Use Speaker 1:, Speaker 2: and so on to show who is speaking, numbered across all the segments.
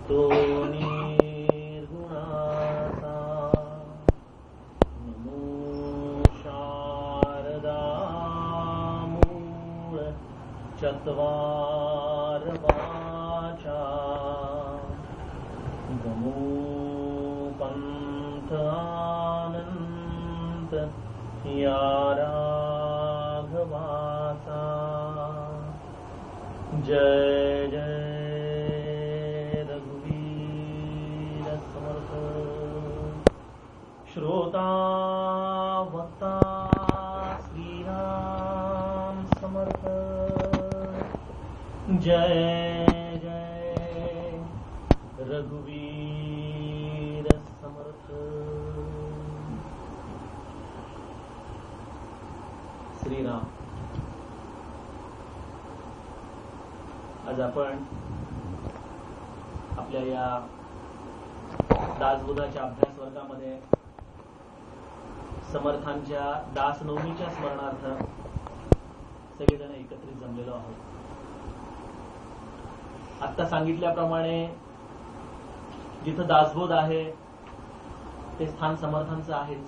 Speaker 1: तो निर्गुणाचा नमो शारदा मूळ चत्वार वाचा गमो पंथ आनंद या राघवाचा जय जय रघुवीर समर्थ श्रोता वक्ता श्रीराम समर्थ जय जय रघुवीर समर्थ श्रीराम। आज आपण आपल्या या दासबोधाच्या अभ्यास वर्गामध्ये समर्थांच्या दासनवमीच्या स्मरणार्थ सगळेजण एकत्रित जमलेलो आहोत। आत्ता सांगितल्याप्रमाणे जिथं दासबोध आहे ते स्थान समर्थांचं आहेच,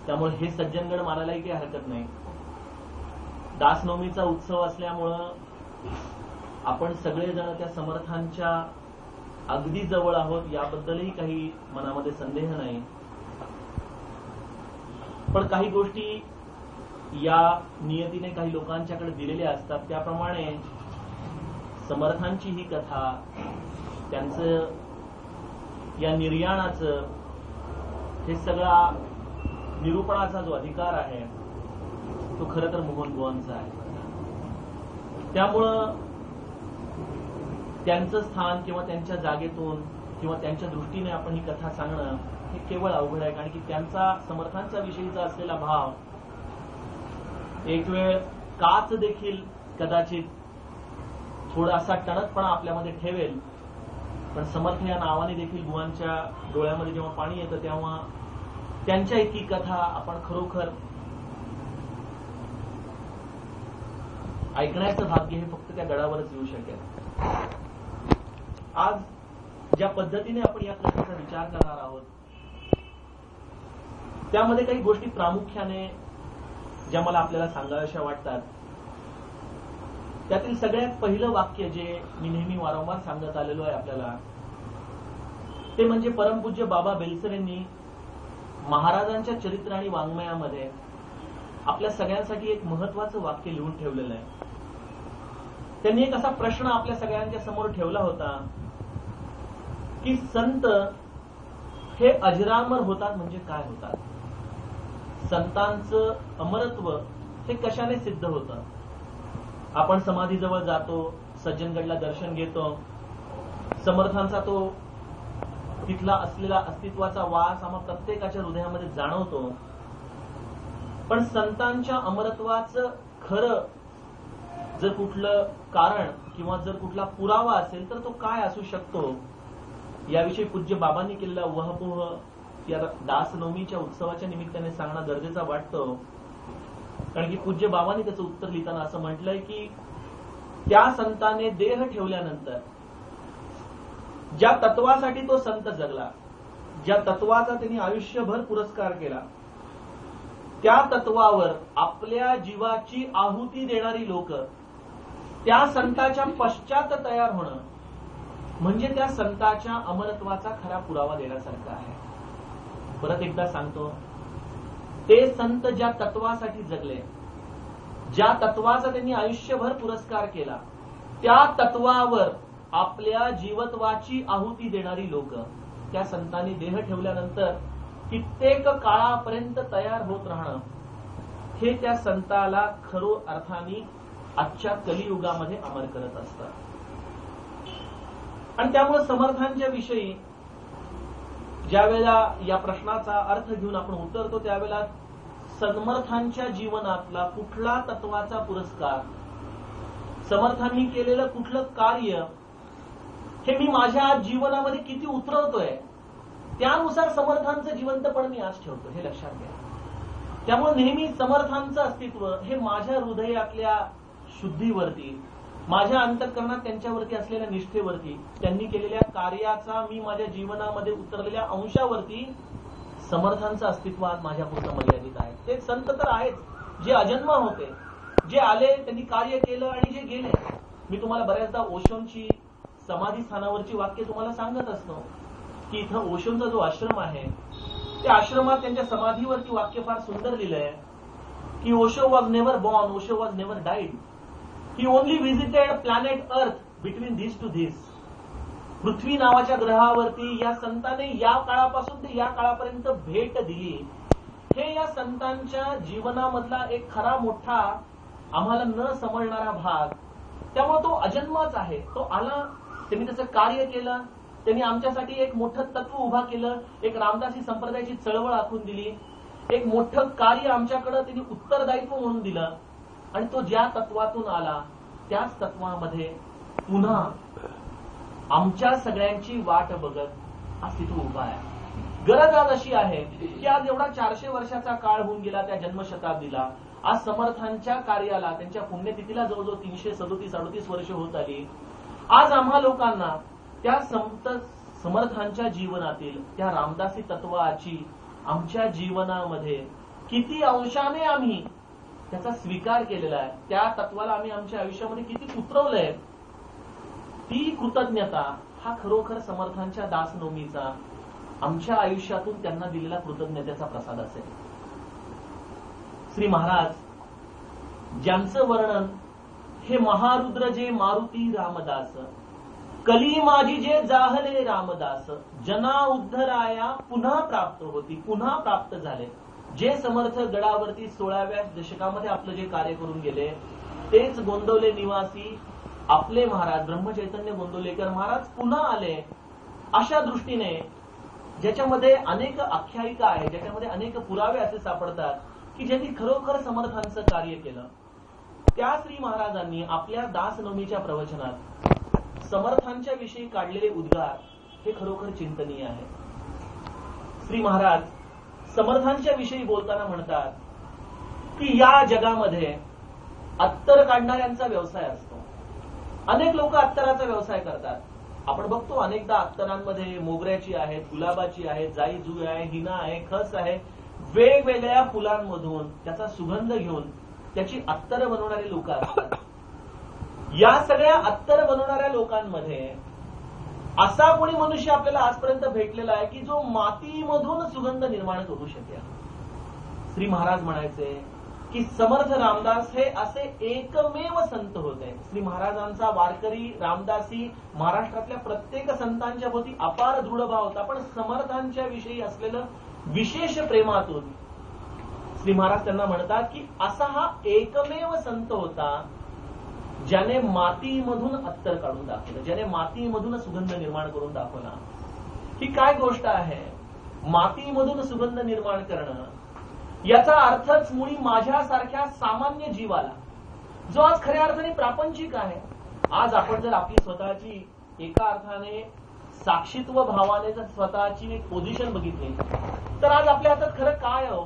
Speaker 1: त्यामुळे हे सज्जनगण मानायलाही काही हरकत नाही। दासनवमीचा उत्सव असल्यामुळं आपण सगळेजण त्या समर्थांच्या अगदी जवळ आहोत याबद्दलही काही मनामध्ये संदेह नाही। पण काही गोष्टी या नियतीने काही लोकांच्याकडे दिलेल्या असतात, त्याप्रमाणे समर्थांची ही कथा, त्यांचं या निर्याणाचं हे सगळा निरूपणाचा जो अधिकार आहे तो खरं तर मोहन बुवांचा आहे। त्यामुळं त्यांचं स्थान किंवा त्यांच्या जागेतून किंवा त्यांच्या दृष्टीने आपण ही कथा सांगणं हे केवळ अवघड आहे, कारण की त्यांचा समर्थांच्या विषयीचा असलेला भाव एक वेळ काच देखील कदाचित थोडासा टणकपणा आपल्यामध्ये ठेवेल, पण समर्थ या नावाने देखील बुवांच्या डोळ्यामध्ये जेव्हा पाणी येतं तेव्हा त्यांच्या इतकी कथा आपण खरोखर ऐकण्याचं भाग्य हे फक्त त्या गडावरच येऊ शकेल। आज ज्या पद्धतीने आपण या कथेचा विचार करणार आहोत त्यामध्ये काही गोष्टी प्रामुख्याने ज्या मला आपल्याला सांगाव्याशा वाटतात, त्यातील सगळ्यात पहिलं वाक्य जे मी नेहमी वारंवार सांगत आलेलो आहे आपल्याला, ते म्हणजे परमपूज्य बाबा बेलसरेंनी महाराजांच्या चरित्र आणि वाङ्मयामध्ये आपल्या सगळ्यांसाठी एक महत्वाचं वाक्य लिहून ठेवलेलं आहे। त्यांनी एक असा प्रश्न आपल्या सगळ्यांच्या समोर ठेवला होता की संत हे अजरामर होतात म्हणजे काय होतात, संतांचं अमरत्व हे कशाने सिद्ध होतं। आपण समाधीजवळ जातो, सज्जनगडला दर्शन घेतो, समर्थांचा तो तिथला असलेला अस्तित्वाचा वास आम्हा प्रत्येकाच्या हृदयामध्ये जाणवतो, पण संतांच्या अमरत्वाचं खरं जर कुठलं कारण किंवा जर कुठला पुरावा असेल तर तो काय असू शकतो, याविषयी पूज्य बाबांनी केलेला वहपोह या दासनवमीच्या उत्सवाच्या निमित्ताने सांगणं गरजेचा वाटतो। कारण की पूज्य बाबांनी त्याचं उत्तर लिहिताना असं म्हटलंय की त्या संताने देह ठेवल्यानंतर ज्या तत्वासाठी तो संत जगला, ज्या तत्वाचा त्यांनी आयुष्यभर पुरस्कार केला, त्या तत्वावर आपल्या जीवाची आहुती देणारी लोक त्या संताच्या पश्चात तयार होणं म्हणजे त्या संताच्या अमरत्वाचा खरा पुरावा देण्यासारखा आहे। परत एकदा सांगतो, ते संत ज्या तत्वासाठी जगले, ज्या तत्वाचा त्यांनी आयुष्यभर पुरस्कार केला, त्या तत्वावर आपल्या जीवत्वाची आहुती देणारी लोक त्या संतांनी देह ठेवल्यानंतर कित्येक काळापर्यंत तयार होत राहणं हे त्या संताला खरो अर्थाने आजच्या कलियुगामध्ये अमर करत असतात। आणि त्यामुळे समर्थांच्या विषयी ज्या वेळेला या प्रश्नाचा अर्थ घेऊन आपण उतरतो त्यावेळेला समर्थांच्या जीवनातला कुठला तत्वाचा पुरस्कार, समर्थांनी केलेलं कुठलं कार्य हे मी माझ्या जीवनामध्ये किती उतरवतोय, त्यानुसार समर्थांचं जिवंतपण मी आज ठेवतो, हे लक्षात घ्या। त्यामुळे नेहमी समर्थांचं अस्तित्व हे माझ्या हृदयातल्या शुद्धीवरती, माझ्या अंतःकरणात त्यांच्यावरती असलेल्या निष्ठेवरती, त्यांनी केलेल्या कार्याचा मी माझ्या जीवनामध्ये उतरलेल्या अंशावरती समर्थांचं अस्तित्व आज माझ्यापुरतं मर्यादित आहे. ते संत तर आहेच, जे अजन्म होते, जे आले, त्यांनी कार्य केलं आणि जे गेले. मी तुम्हाला बऱ्याचदा ओशोंची समाधी स्थानावरची वाक्य तुम्हाला सांगत असतो की इथं ओशोंचा जो आश्रम आहे, त्या आश्रमात त्यांच्या समाधीवरती वाक्य फार सुंदर लिहिलंय की Osho was never born, Osho was never died, he only visited planet अर्थ बिटवीन धिस टू धिस. पृथ्वी नावाच्या ग्रहावरती या संतांनी या काळापासून ते या काळापर्यंत भेट दिली. हे या संतांच्या जीवनामधला एक खरा मोठा आम्हाला न समजणारा भाग. त्यामुळे तो अजन्माच आहे. तो आला, त्यांनी त्याचं कार्य केलं, त्यांनी आमच्यासाठी एक मोठं तत्व उभा केलं, एक रामदासी संप्रदायाची चळवळ आखून दिली, एक मोठं कार्य आमच्याकडे त्यांनी उत्तरदायित्व म्हणून दिलं. आणि तो ज्या तत्वातून आला त्याच तत्वामध्ये पुन्हा आमच्या सगळ्यांची वाट बघत आज तिथं उभा आहे. गरज आज अशी आहे की आज एवढा 400 वर्षाचा काळ होऊन गेला त्या जन्मशताब्दीला, आज समर्थांच्या कार्याला, त्यांच्या पुण्यतिथीला जवळजवळ 337-38 वर्ष होत आली. आज आम्हा लोकांना त्या संत समर्थांच्या जीवनातील त्या रामदासी तत्वाची आमच्या जीवनामध्ये किती अंशाने आम्ही त्याचा स्वीकार केलेला आहे, त्या तत्वाला आम्ही आमच्या आयुष्यामध्ये किती उतरवलंय, ती कृतज्ञता हा खरोखर समर्थांच्या दासनवमीचा आमच्या आयुष्यातून त्यांना दिलेला कृतज्ञतेचा प्रसाद असेल. श्री महाराज ज्यांचं वर्णन हे महारुद्र जे मारुती रामदास, कली माझी जे जाहले रामदास, जना उद्धराया पुन्हा प्राप्त होती, पुन्हा प्राप्त झाले. जे समर्थ गडावरती 16व्या दशकामध्ये आपलं जे कार्य करून गेले, तेच गोंदवले निवासी आपले महाराज ब्रह्मचैतन्य गोंदवलेकर महाराज पुन्हा आले. अशा दृष्टीने ज्याच्यामध्ये अनेक आख्यायिका आहे, ज्याच्यामध्ये अनेक पुरावे असे सापडतात की ज्यांनी खरोखर समर्थांचं कार्य केलं, त्या श्री महाराजांनी आपल्या दासनवमीच्या प्रवचनात समर्थांच्या विषयी काढलेले उद्गार हे खरोखर चिंतनीय आहे. श्री महाराज समर्थांच्या विषयी बोलताना म्हणतात की या जगामध्ये अत्तर काढणाऱ्यांचा व्यवसाय असतो. अनेक लोक अत्तराचा व्यवसाय करतात. आपण बघतो अनेकदा अत्तरांमध्ये मोगऱ्याची आहेत, गुलाबाची आहे, जाई जुई आहे, हिना आहे, खस आहे, वेगवेगळ्या फुलांमधून त्याचा सुगंध घेऊन त्याची अत्तर बनवणारे लोक असतात. या सगळ्या अत्तर बनवणाऱ्या लोकांमध्ये असा कोणी मनुष्य आपल्याला आजपर्यंत भेटलेला आहे की जो मातीमधून सुगंध निर्माण करू शकेल. श्री महाराज म्हणायचे की समर्थ रामदास हे असे एकमेव संत होते. श्री महाराजांचा वारकरी रामदासी महाराष्ट्रातल्या प्रत्येक संतांच्या भोवती अपार दृढभाव होता, पण समर्थांच्या विषयी असलेलं विशेष प्रेमातून श्री महाराज त्यांना म्हणतात की असा हा एकमेव संत होता ज्याने मातीमधून अत्तर काढून दाखवलं, ज्याने मातीमधून सुगंध निर्माण करून दाखवला. ही काय गोष्ट आहे? मातीमधून सुगंध निर्माण करणं याचा अर्थच मुळी माझ्यासारख्या सामान्य जीवाला, जो आज खऱ्या अर्थाने प्रापंचिक आहे, आज आपण जर आपली स्वतःची एका अर्थाने साक्षीत्व भावाने जर स्वतःची एक पोझिशन बघितली तर आज आपल्या हातात खरं काय हो?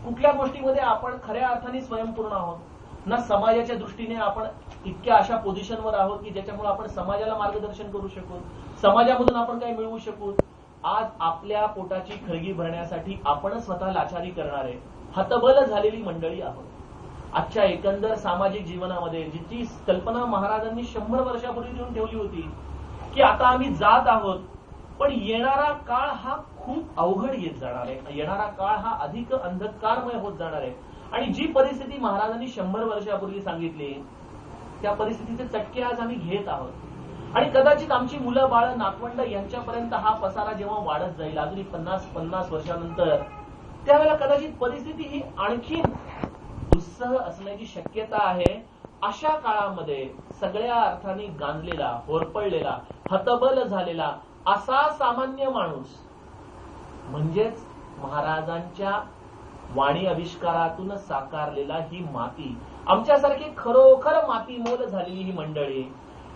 Speaker 1: कुठल्या गोष्टीमध्ये आपण खऱ्या अर्थाने स्वयंपूर्ण आहोत ना? समाजाच्या दृष्टीने आपण इतक्या अशा पोझिशनवर आहोत की ज्याच्यामुळे आपण समाजाला मार्गदर्शन करू शकू, समाजामधून आपण काही मिळवू शकू. आज आपल्या पोटाची खळगी भरण्यासाठी आपण स्वतः लाचारी करणारे हतबल झालेली मंडळी आहोत. आजच्या एकंदर सामाजिक जीवनामध्ये जिची कल्पना महाराजांनी 100 वर्षापूर्वी देऊन ठेवली होती की आता आम्ही जात आहोत, पण येणारा काळ हा खूप अवघड येत जाणार आहे, येणारा काळ हा अधिक अंधकारमय होत जाणार आहे. आणि जी परिस्थिती महाराजांनी 100 वर्षापूर्वी सांगितली त्या परिस्थितीचे चटके आज आम्ही घेत आहोत. आणि कदाचित आमची मुलं बाळ नातवंड यांच्यापर्यंत हा पसारा जेव्हा वाढत जाईल अजून 50 वर्षानंतर, त्यावेळेला कदाचित परिस्थिती ही आणखी दुस्सह असण्याची शक्यता आहे. अशा काळामध्ये सगळ्या अर्थाने गांजलेला, होरपळलेला, हतबल झालेला असा सामान्य माणूस म्हणजेच महाराजांच्या वाणी आविष्कारातून साकारलेला ही माती, आमच्यासारखी खरोखर मातीमोल झालेली ही मंडळी,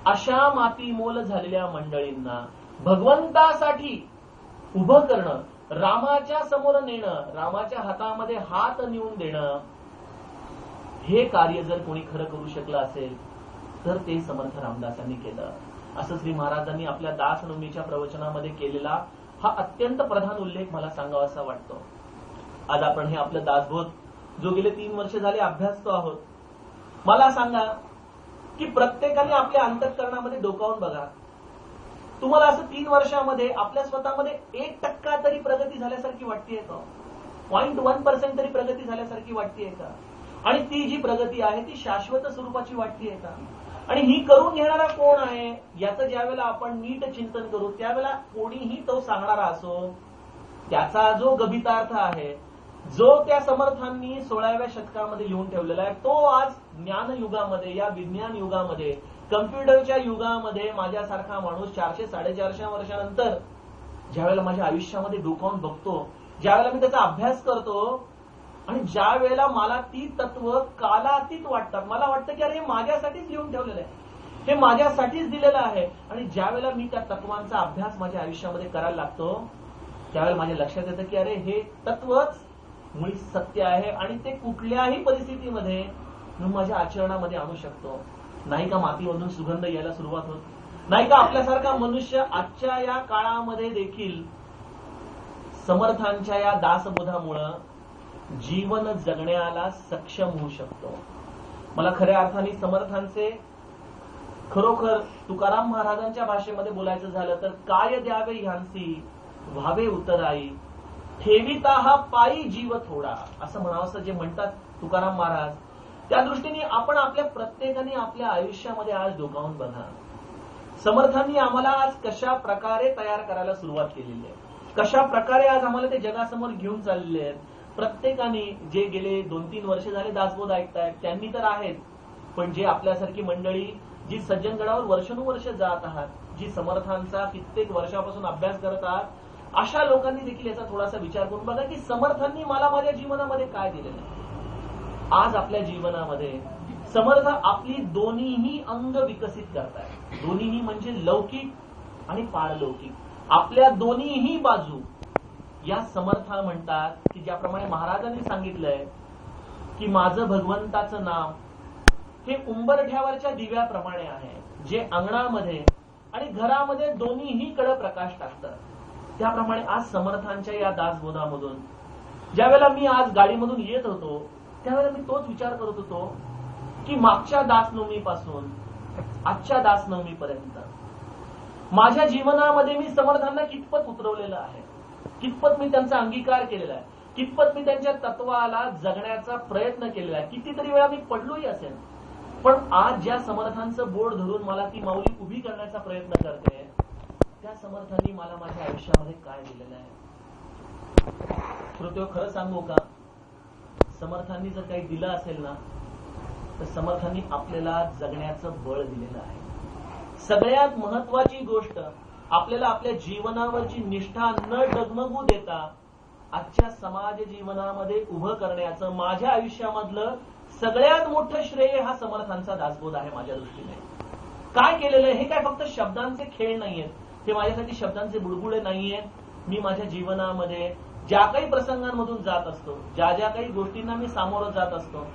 Speaker 1: अशा मातीमोल झालेल्या मंडळींना भगवंतासाठी उभं करणं, रामाच्या समोर नेणं, रामाच्या हातामध्ये हात नेऊन देणं, हे कार्य जर कोणी खरं करू शकलं असेल तर ते समर्थ रामदासांनी केलं. असं श्री महाराजांनी आपल्या दासनवमीच्या प्रवचनामध्ये केलेला हा अत्यंत प्रधान उल्लेख मला सांगावा असा वाटतो. आज आपण हे आपलं दासबोध जो गेले 3 वर्ष झाले अभ्यासतो आहोत, मला सांगा की प्रत्येकाने आपल्या अंतःकरणामध्ये डोकावून बघा. तुम्हाला असं 3 वर्षामध्ये आपल्या स्वतःमध्ये 1% तरी प्रगती झाल्यासारखी वाटतेय का? 0.1% तरी प्रगती झाल्यासारखी वाटतेय का? आणि ती जी प्रगती आहे ती शाश्वत स्वरूपाची वाटतेय का? आणि ही करून घेणारा कोण आहे याचं ज्यावेळेला आपण नीट चिंतन करू, त्यावेळेला कोणीही तो सांगणारा असो, त्याचा जो गभितार्थ आहे, जो त्या समर्थांनी 16व्या शतकामध्ये लिहून ठेवलेला आहे, तो आज ज्ञान युगामध्ये, या विज्ञान युगामध्ये, कम्प्युटरच्या युगामध्ये माझ्यासारखा माणूस 400-450 वर्षानंतर ज्यावेळेला माझ्या आयुष्यामध्ये डोकावून बघतो, ज्यावेळेला मी त्याचा अभ्यास करतो आणि ज्या वेळेला मला ती तत्व कालातीत वाटतात, मला वाटतं की अरे हे माझ्यासाठीच लिहून ठेवलेलं आहे, हे माझ्यासाठीच दिलेलं आहे. आणि ज्या वेळेला मी त्या तत्वांचा अभ्यास माझ्या आयुष्यामध्ये करायला लागतो, त्यावेळेला माझ्या लक्षात येतं की अरे हे तत्वच मुळी सत्य आहे आणि ते कुठल्याही परिस्थितीमध्ये मी माझ्या आचरणामध्ये आणू शकतो. नाही का मातीमधून सुगंध यायला सुरुवात होत, नाही का आपल्यासारखा मनुष्य आजच्या या काळामध्ये देखील समर्थांच्या या दासबोधामुळं जीवन जगण्याला सक्षम होऊ शकतो. मला खऱ्या अर्थाने समर्थांचे खरोखर तुकाराम महाराजांच्या भाषेमध्ये बोलायचं झालं तर काय द्यावे ह्यांसी व्हावे उतराई, ठेविता हा पायी जीव थोडा, असं म्हणावंसं जे म्हणतात तुकाराम महाराज. त्या दृष्टीने आपण आपल्या प्रत्येकाने आपल्या आयुष्यामध्ये आज डोकावून बघा, समर्थांनी आम्हाला आज कशा प्रकारे तयार करायला सुरुवात केलेली आहे, कशा प्रकारे आज आम्हाला ते जगासमोर घेऊन चाललेले आहेत. प्रत्येकाने जे गेले 2-3 वर्ष झाले दासबोध ऐकतायत त्यांनी तर आहेत, पण जे आपल्यासारखी मंडळी जी सज्जनगडावर वर्षानुवर्ष जात आहात, जी समर्थांचा कित्येक वर्षापासून अभ्यास करत आहात, अशा लोकांनी देखील याचा थोडासा विचार करून बघा की समर्थांनी मला माझ्या जीवनामध्ये काय दिलेलं आहे. आज आपल्या जीवनामध्ये समर्थ आपली दोन्हीही अंग विकसित करतायत. दोन्हीही म्हणजे लौकिक आणि पारलौकिक, आपल्या दोन्हीही बाजू या समर्था म्हणतात की ज्याप्रमाणे महाराजांनी सांगितलंय की माझं भगवंताचं नाव हे उंबरठ्यावरच्या दिव्याप्रमाणे आहे, जे अंगणामध्ये आणि घरामध्ये दोन्हीही कडे प्रकाश टाकतं. त्याप्रमाणे आज समर्थांच्या या दासबोधामधून ज्यावेळेला मी आज गाडीमधून येत होतो त्यावेळेला मी तोच विचार करत होतो की मागच्या दासनवमीपासून आजच्या दासनवमीपर्यंत माझ्या जीवनामध्ये मी समर्थांना कितपत उतरवलेलं आहे, कितपत मी त्यांचा अंगीकार केलेला आहे, कितपत मी त्यांच्या तत्वाला जगण्याचा प्रयत्न केलेला आहे. कितीतरी वेळा मी पडलोही असेल, पण आज ज्या समर्थांचं बोर्ड धरून मला ती माऊली उभी करण्याचा प्रयत्न करते, त्या समर्थांनी मला माझ्या आयुष्यामध्ये काय दिलेलं आहे. श्रोत्यो, खरं सांगू का, समर्थांनी जर काही दिलं असेल ना तर समर्थांनी आपल्याला जगण्याचं बळ दिलेलं आहे. सगळ्यात महत्वाची गोष्ट, आपल्याला आपल्या जीवनावरची निष्ठा न डगमगू देता आजच्या समाज जीवनामध्ये उभं करण्याचं माझ्या आयुष्यामधलं सगळ्यात मोठं श्रेय हा समर्थांचा दासबोध आहे. माझ्या दृष्टीने काय केलेलं आहे, हे काय फक्त शब्दांचे खेळ नाहीयेत, हे माझ्यासाठी शब्दांचे बुडबुडे नाहीयेत. मी माझ्या जीवनामध्ये ज्या काही प्रसंगांमधून जात असतो, ज्या ज्या काही गोष्टींना मी सामोरं जात असतो,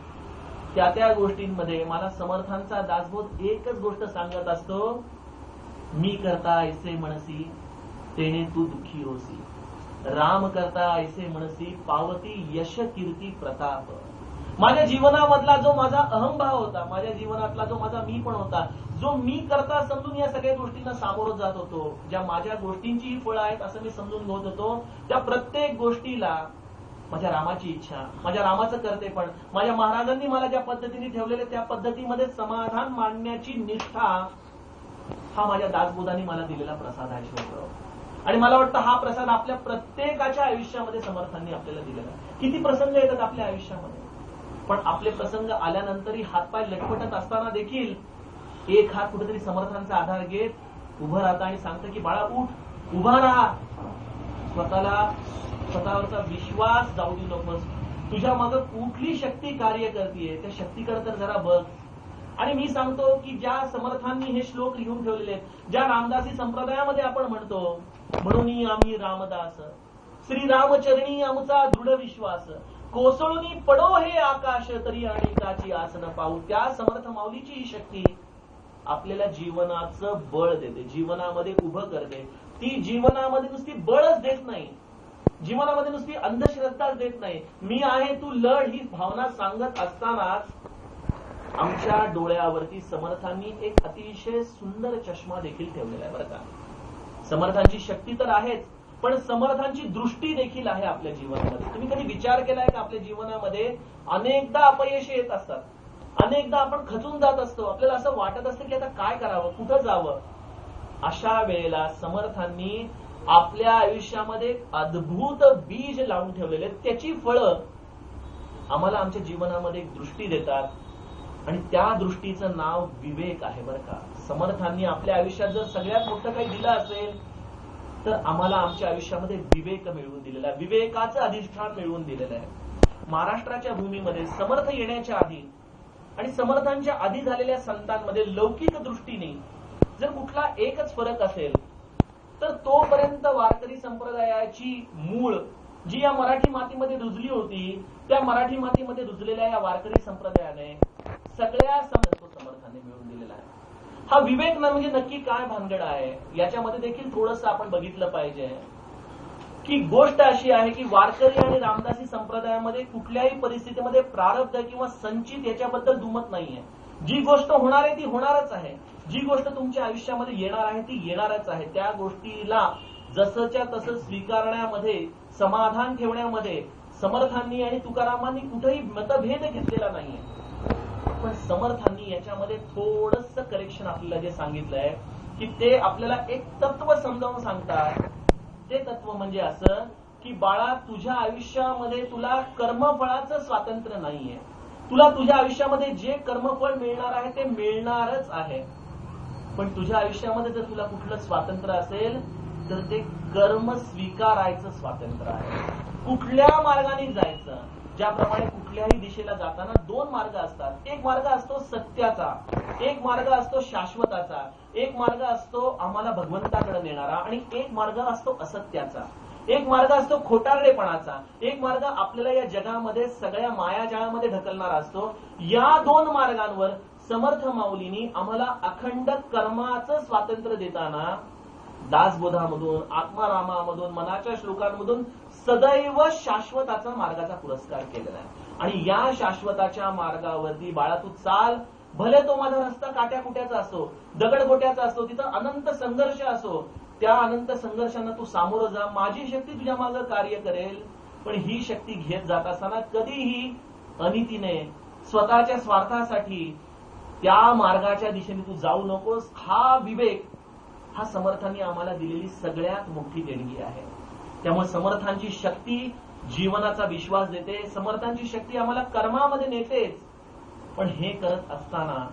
Speaker 1: त्या त्या गोष्टींमध्ये मला समर्थांचा दासबोध एकच गोष्ट सांगत असतो, मी करता ऐसे म्हणसी तेने तू दुःखी होसी, राम करता ऐसे म्हणसी पावती यश कीर्ती प्रताप. माझ्या जीवनामधला जो माझा अहंभाव होता, माझ्या जीवनातला जो माझा मी पण होता, जो मी करता समजून या सगळ्या गोष्टींना सामोरं जात होतो, ज्या माझ्या गोष्टींचीही फळं आहेत असं मी समजून घेत होतो, त्या प्रत्येक गोष्टीला माझ्या रामाची इच्छा, माझ्या रामाचं कर्तेपण, माझ्या महाराजांनी मला ज्या पद्धतीने ठेवलेले त्या पद्धतीमध्ये समाधान मांडण्याची निष्ठा हा माझ्या दासबोधाने मला दिलेला प्रसाद आहे श्रोतो. आणि मला वाटतं हा प्रसाद आपल्या प्रत्येकाच्या आयुष्यामध्ये समर्थांनी आपल्याला दिलेला आहे. किती प्रसंग येतात आपल्या आयुष्यामध्ये, पण आपले प्रसंग आल्यानंतरही हातपाय लटपटत असताना देखील एक हात कुठेतरी समर्थांचा आधार घेत उभं राहतं आणि सांगतं की बाळा उठ, उभा राहा, स्वतःवरचा विश्वास जाऊ देऊ नकोस, तुझ्या मागं कुठली शक्ती कार्य करतेय त्या शक्तीकडे तर जरा बघ. आणि मी सांगतो की ज्या समर्थांनी हे श्लोक लिहून ठेवलेले आहेत, ज्या रामदासी संप्रदायामध्ये आपण म्हणतो, म्हणून आम्ही रामदास, श्री रामचरणी आमचा दृढ विश्वास, कोसळून पडो हे आकाश तरी अनेकाची आसन पाहू. त्या समर्थ माऊलीची ही शक्ती आपल्याला जीवनाचं बळ देते, जीवनामध्ये उभं करते. ती जीवनामध्ये नुसती बळच देत नाही, जीवनामध्ये नुसती अंधश्रद्धाच देत नाही. मी आहे तू लढ ही भावना सांगत असतानाच आमच्या डोळ्यावरती समर्थांनी एक अतिशय सुंदर चष्मा देखील ठेवलेला आहे. बरं का, समर्थांची शक्ती तर आहेच, पण समर्थांची दृष्टी देखील आहे आपल्या जीवनामध्ये. तुम्ही कधी विचार केलाय का आपल्या जीवनामध्ये अनेकदा अपयश येत असतात, अनेकदा आपण खचून जात असतो, आपल्याला असं वाटत असतं की आता काय करावं, कुठं जावं. अशा वेळेला समर्थांनी आपल्या आयुष्यामध्ये अद्भुत बीज लावून ठेवलेले, त्याची फळं आम्हाला आमच्या जीवनामध्ये एक दृष्टी देतात आणि त्या दृष्टीचं नाव विवेक आहे. बरं का, समर्थांनी आपल्या आयुष्यात जर सगळ्यात मोठं काही दिलं असेल तर आम्हाला आमच्या आयुष्यामध्ये विवेक मिळवून दिलेला आहे, विवेकाचं अधिष्ठान मिळवून दिलेलं आहे. महाराष्ट्राच्या भूमीमध्ये समर्थ येण्याच्या आधी आणि समर्थांच्या आधी झालेल्या संतांमध्ये लौकिक दृष्टीने जर कुठला एकच फरक असेल तर तोपर्यंत वारकरी संप्रदायाची मूळ जी या मराठी मातीमध्ये रुजली होती, त्या मराठी मातीमध्ये रुजलेल्या या वारकरी संप्रदायाने सगळ्या समर्थाने मिळवून दिलेला आहे. हा विवेक ना म्हणजे नक्की काय भानगड आहे याच्यामध्ये देखील थोडंसं आपण बघितलं पाहिजे की गोष्ट अशी आहे की वारकरी आणि रामदासी संप्रदायामध्ये कुठल्याही परिस्थितीमध्ये प्रारब्ध किंवा संचित याच्याबद्दल दुमत नाहीये. जी गोष्ट होणार आहे ती होणारच आहे, जी गोष्ट तुमच्या आयुष्यामध्ये येणार आहे ती येणारच आहे. त्या गोष्टीला जसंच्या तसं स्वीकारण्यामध्ये, समाधान ठेवण्यामध्ये समर्थांनी आणि तुकारामांनी कुठेही मतभेद घेतलेला नाहीये. पण समर्थांनी याच्यामध्ये थोडंसं करेक्शन आपल्याला जे सांगितलंय की ते आपल्याला एक तत्व समजावून सांगतात. ते तत्व म्हणजे असं की बाळा, तुझ्या आयुष्यामध्ये तुला कर्मफळाचं स्वातंत्र्य नाहीये. तुला तुझ्या आयुष्यामध्ये जे कर्मफळ मिळणार आहे ते मिळणारच आहे, पण तुझ्या आयुष्यामध्ये जर तुला कुठलं स्वातंत्र्य असेल तर ते कर्म स्वीकारायचं स्वातंत्र्य आहे. कुठल्या मार्गाने जायचं, ज्याप्रमाणे कुठल्याही दिशेला जाताना दोन मार्ग असतात. एक मार्ग असतो सत्याचा, एक मार्ग असतो शाश्वताचा, एक मार्ग असतो आम्हाला भगवंताकडे नेणारा आणि एक मार्ग असतो असत्याचा. एक मार्ग असतो खोटारडेपणाचा, एक मार्ग आपल्याला या जगामध्ये सगळ्या मायाजाळामध्ये ढकलणारा असतो. या दोन मार्गांवर समर्थ माऊलींनी आम्हाला अखंड कर्माचं स्वातंत्र्य देताना दासबोधामधून, आत्मारामामधून, मनाच्या श्लोकांमधून सदैव शाश्वताचा मार्गाचा पुरस्कार केलेला आहे. आणि या शाश्वताच्या मार्गावरती बाळा तू चाल. भले तो माझा रस्ता काट्याकुट्याचा असो, दगडगोट्याचा असो, तिथं अनंत संघर्ष असो, त्या अनंत संघर्षांना तू सामोरं जा. माझी शक्ती तुझ्या मागे कार्य करेल, पण ही शक्ती घेत जात असताना कधीही अनितीने, स्वतःच्या स्वार्थासाठी त्या मार्गाच्या दिशेने तू जाऊ नकोस. हा विवेक हा समर्थांनी आम्हाला दिलेली सगळ्यात मोठी देणगी आहे. त्यामुळे समर्थांची शक्ती जीवनाचा विश्वास देते, समर्थांची शक्ती आम्हाला कर्मामध्ये नेतेच, पण हे करत असताना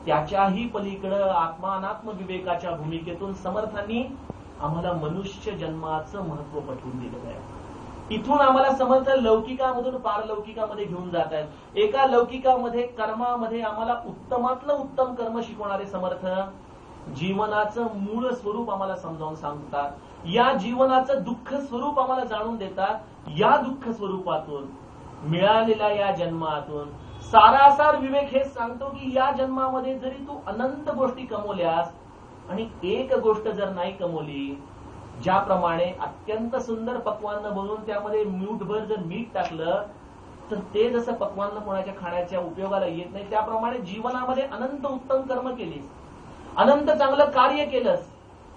Speaker 1: त्याच्याही पलीकडे आत्मानात्म विवेकाच्या भूमिकेतून समर्थांनी आम्हाला मनुष्य जन्माचं महत्व पटवून दिलेलं आहे. इथून आम्हाला समर्थ लौकिकामधून पारलौकिकामध्ये घेऊन जात आहेत. एका लौकिकामध्ये कर्मामध्ये आम्हाला उत्तमातलं उत्तम कर्म शिकवणारे समर्थ जीवनाचं मूळ स्वरूप आम्हाला समजावून सांगतात. या जीवनाचं दुःख स्वरूप आम्हाला जाणून देतात. या दुःख स्वरूपातून मिळालेल्या या जन्मातून सारासार विवेक हेच सांगतो की या जन्मामध्ये जरी तू अनंत गोष्टी कमवल्यास आणि एक गोष्ट जर नाही कमवली, ज्याप्रमाणे अत्यंत सुंदर पक्वान्न बनवून त्यामध्ये मूठभर जर मीठ टाकलं तर ते जसं पक्वान्न कोणाच्या खाण्याच्या उपयोगाला येत नाही, त्याप्रमाणे जीवनामध्ये अनंत उत्तम कर्म केलीस, अनंत चांगलं कार्य केलंस,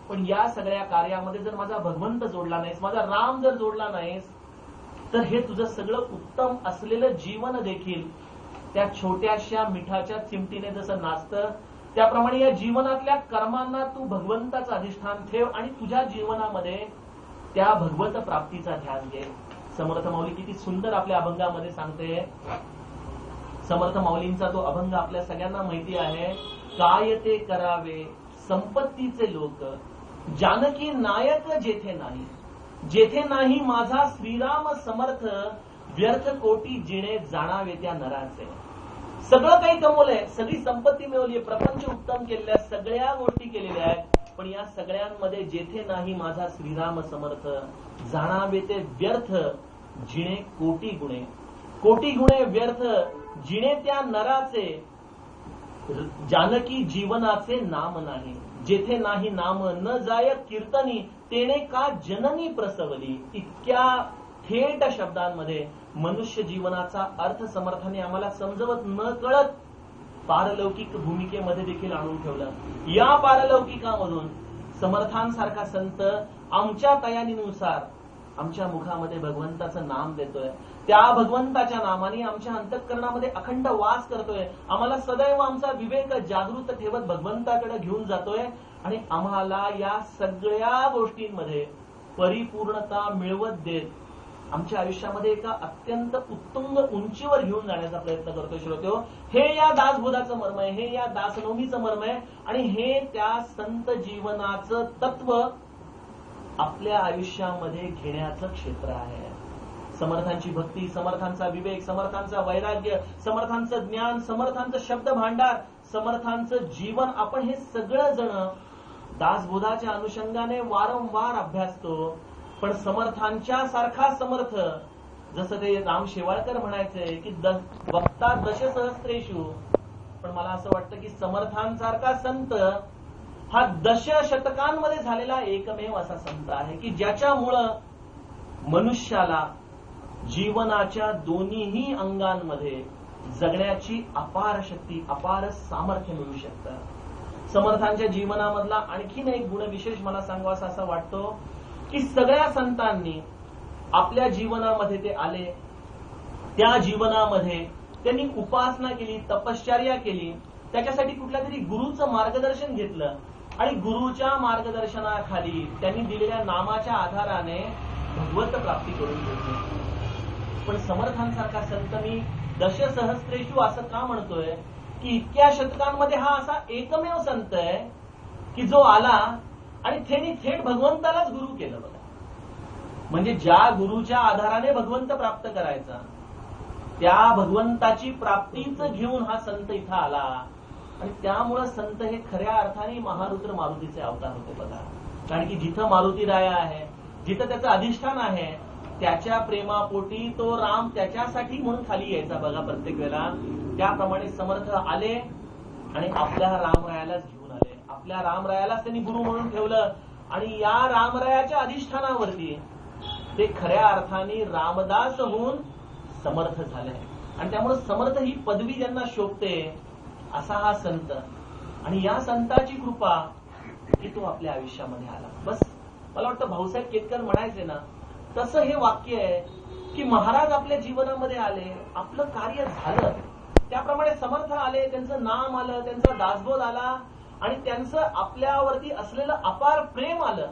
Speaker 1: पण या सगळ्या कार्यामध्ये जर माझा भगवंत जोडला नाहीस, माझा राम जर जोडला नाहीस, तर हे तुझं सगळं उत्तम असलेलं जीवन देखील त्या छोट्याशा मिठाच्या चिमटीने जसं नाचतं, त्याप्रमाणे या जीवनातल्या कर्मांना तू भगवंताचं अधिष्ठान ठेव आणि तुझ्या जीवनामध्ये त्या भगवत प्राप्तीचा ध्यान घे. समर्थ माऊली किती सुंदर आपल्या अभंगामध्ये सांगते. समर्थ माऊलींचा तो अभंग आपल्या सगळ्यांना माहिती आहे. काय ते करावे संपत्तीचे लोक, जानकी नायक जेथे नाही, जेथे नाही माझा श्रीराम समर्थ, व्यर्थ कोटी जिणे जाणावे त्या नराचे. सगळं काही कमवलंय, सगळी संपत्ती मिळवली, प्रपंच उत्तम केलेल्या, सगळ्या गोष्टी केलेल्या आहेत, पण या सगळ्यांमध्ये जेथे नाही माझा श्रीराम समर्थ, जाणावे ते व्यर्थ जिणे कोटी गुणे, कोटी गुणे व्यर्थ जिणे त्या नराचे. जानकी जीवनाचे नाम नाही, जेथे नाही नाम न जाय कीर्तनी, तेने का जननी प्रसवली. इतक्या थेट शब्दांमध्ये मनुष्य जीवनाचा अर्थ समर्थाने आम्हाला समजवत न कळत पारलौकिक भूमिकेमध्ये देखील आणून ठेवलं. या पारलौकिकामधून समर्थांसारखा संत आमच्या तयारीनुसार आमच्या मुखामध्ये भगवंताचं नाम देतोय. त्या भगवंताच्या नामाने आमच्या अंतःकरणामध्ये अखंड वास करतोय. आम्हाला सदैव आमचा विवेक जागृत ठेवत भगवंताकडे घेऊन जातोय आणि आम्हाला या सगळ्या गोष्टींमध्ये परिपूर्णता मिळवत देत आमच्या आयुष्यामध्ये एका अत्यंत उत्तुंग उंचीवर घेऊन जाण्याचा प्रयत्न करतोय. श्रोत्यो, हे या दासबोधाचं मर्म आहे, हे या दासनवमीचं मर्म आहे आणि हे त्या संत जीवनाचं तत्व आपल्या आयुष्यामध्ये घेण्याचं क्षेत्र आहे. समर्थांची भक्ती, समर्थांचा विवेक, समर्थांचा वैराग्य, समर्थांचं ज्ञान, समर्थांचं शब्द भांडार, समर्थांचं जीवन, आपण हे सगळं जण दासबोधाच्या अनुषंगाने वारंवार अभ्यासतो. पण समर्थांच्या सारखा समर्थ, जसं ते राम शेवाळकर म्हणायचंय की वक्ता दशसहस्रेषु, पण मला असं वाटतं की समर्थांसारखा संत हा दशशतकांमध्ये झालेला एकमेव असा संत आहे की ज्याच्यामुळं मनुष्याला जीवनाच्या दोन्हीही अंगांमध्ये जगण्याची अपार शक्ती, अपार सामर्थ्य मिळू शकतं. समर्थांच्या जीवनामधला आणखीन एक गुणविशेष मला सांगावासा असा वाटतो की सगळ्या संतांनी आपल्या जीवनामध्ये ते आले, त्या जीवनामध्ये त्यांनी उपासना केली, तपश्चर्या केली, त्याच्यासाठी कुठल्या तरी गुरुचं मार्गदर्शन घेतलं आणि गुरुच्या मार्गदर्शनाखाली त्यांनी दिलेल्या नामाच्या आधाराने भगवत प्राप्ती करून घेतली. पण समर्थांसारखा संत मी दशसहस्रेषु असं का म्हणतोय की इतक्या शतकांमध्ये हा असा एकमेव संत आहे की जो आला आणि त्यांनी थेट भगवंतालाच गुरु केलं. बघा, म्हणजे ज्या गुरुच्या आधाराने भगवंत प्राप्त करायचा त्या भगवंताची प्राप्तीच घेऊन हा संत इथं आला आणि त्यामुळं संत हे खऱ्या अर्थाने महारुद्र मारुतीचे अवतार होते. बघा, कारण की जिथं मारुती राया आहे, जिथं त्याचं अधिष्ठान आहे, त्याच्या प्रेमापोटी तो राम त्याच्यासाठी म्हणून खाली यायचा. बघा, प्रत्येक वेळेला त्याप्रमाणे समर्थ आले आणि आपल्या रामरायालाच घेऊन आले, आपल्या रामरायालाच त्यांनी गुरु म्हणून ठेवलं आणि या रामरायाच्या अधिष्ठानावरती ते खऱ्या अर्थाने रामदास होऊन समर्थ झाले. आणि त्यामुळे समर्थ ही पदवी ज्यांना शोभते असा हा संत, आणि या संताची कृपा की तो आपल्या आयुष्यामध्ये आला. बस, मला वाटतं भाऊसाहेब केतकर म्हणायचे ना, तसं हे वाक्य आहे की महाराज आपल्या जीवनामध्ये आले, आपलं कार्य झालं, त्याप्रमाणे समर्थ आले, त्यांचं नाम आलं, त्यांचा दासबोध आला आणि त्यांचं आपल्यावरती असलेलं अपार प्रेम आलं.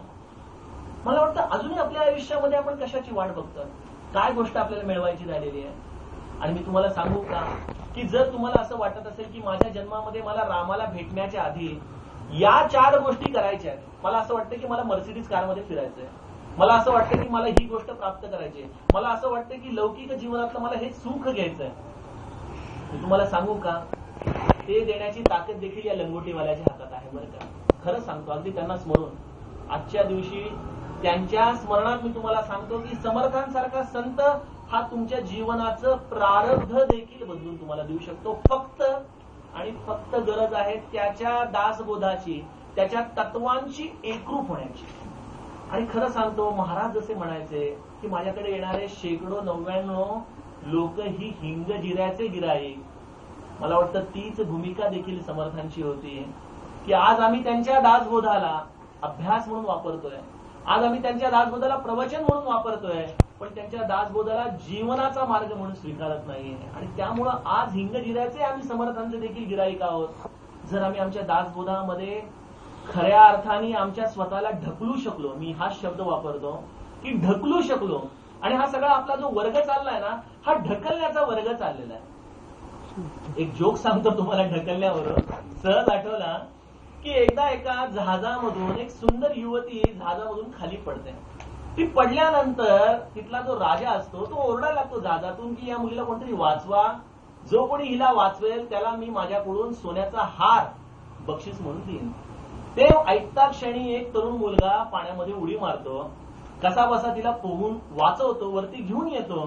Speaker 1: मला वाटतं अजूनही आपल्या आयुष्यामध्ये आपण कशाची वाट बघतोय, काय गोष्ट आपल्याला मिळवायची राहिलेली आहे. आणि मी तुम्हाला सांगू का की जर तुम्हाला असं वाटत असेल की माझ्या जन्मामध्ये मला रामाला भेटण्याच्या आधी या 4 गोष्टी करायच्या आहेत, मला असं वाटतं की मला मर्सिडीज कारमध्ये फिरायचंय, मला असं वाटतं की मला ही गोष्ट प्राप्त करायची, मला असं वाटतं की लौकिक जीवनातलं मला हे सुख घ्यायचंय, मी तुम्हाला सांगू का ते देण्याची ताकद देखील या लंगोटीवाल्याच्या हातात आहे. बरं का, खरं सांगतो, अगदी त्यांना स्मरून आजच्या दिवशी त्यांच्या स्मरणात मी तुम्हाला सांगतो की समर्थांसारखा संत हा तुमच्या जीवनाचं प्रारब्ध देखील बदलून तुम्हाला देऊ शकतो. फक्त आणि फक्त गरज आहे त्याच्या दासबोधाची, त्याच्या तत्वांची एकरूप होण्याची. आणि खरं सांगतो, महाराज जसे म्हणायचे की माझ्याकडे येणारे शेकडो 99 लोक ही हिंग जिऱ्याचे गिराईक, मला वाटतं तीच भूमिका देखील समर्थांची होती की आज आम्ही त्यांच्या दासबोधाला अभ्यास म्हणून वापरतोय, आज आम्ही त्यांच्या दासबोधाला प्रवचन म्हणून वापरतोय, पण त्यांच्या दासबोधाला जीवनाचा मार्ग म्हणून स्वीकारत नाहीये. आणि त्यामुळं आज हिंग जिऱ्याचे आम्ही समर्थांचे देखील गिराईक आहोत. जर आम्ही आमच्या दासबोधामध्ये खऱ्या अर्थाने आमच्या स्वतःला ढकलू शकलो, मी हा शब्द वापरतो की ढकलू शकलो, आणि हा सगळा आपला जो वर्ग चाललाय ना, हा ढकलण्याचा वर्ग चाललेला आहे. एक जोक सांगतो तुम्हाला ढकलण्यावर, सहज आठवला की एकदा एका जहाजामधून एक सुंदर युवती जहाजामधून खाली पडते. ती पडल्यानंतर तिथला जो राजा असतो तो ओरडायला लागतो जहाजातून की या मुलीला कोणतरी वाचवा, जो कोणी हिला वाचवेल त्याला मी माझ्याकडून सोन्याचा हार बक्षीस म्हणून देईन. ते ऐकता क्षणी एक तरुण मुलगा पाण्यामध्ये उडी मारतो, कसा बसा तिला पोहून वाचवतो, वरती घेऊन येतो